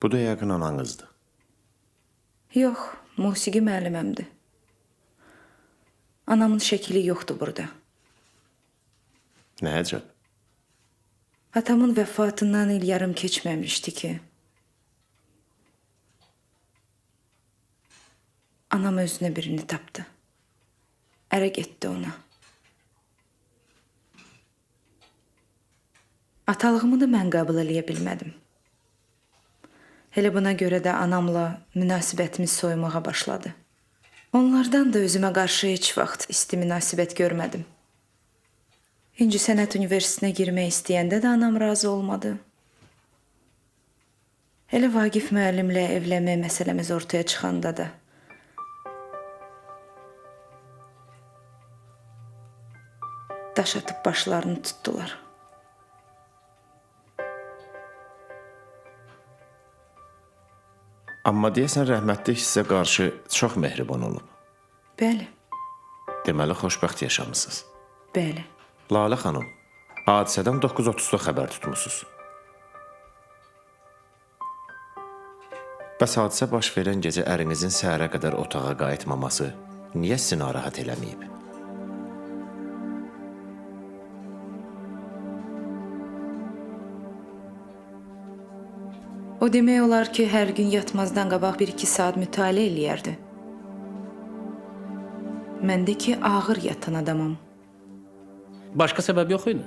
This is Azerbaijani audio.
Bu da yəqin ananızdır. Yox, musiqi müəlliməmdir. Anamın şəkili yoxdur burada. Nə əcəb? Atamın vəfatından il yarım keçməmişdi ki, anam özünə birini tapdı. Ərə getdi ona. Atalığımı da mən qəbul eləyə bilmədim. Elə buna görə də anamla münasibətimiz soyumağa başladı. Onlardan da özümə qarşı heç vaxt isti münasibət görmədim. İncəsənət Universitetinə girmək istəyəndə də anam razı olmadı. Elə Vagif müəllimlə evlənmək məsələmiz ortaya çıxanda da daş atıb başlarını tutdular. Amma deyəsən rəhmətlik sizə qarşı çox mehriban olub. Bəli, Deməli, xoşbəxt yaşamısınız. bəli. Lalə xanım, hadisədən 9:30-da xəbər tutmusunuz. Bəs hadisə baş verən gecə ərinizin səhərə qədər otağa qayıtmaması niyə sizi narahat eləməyib? O demək olar ki, hər gün yatmazdan qabaq 1-2 saat mütaliə eləyərdi. Mən də ki, ağır yatan adamam. Başqa səbəb yox idi.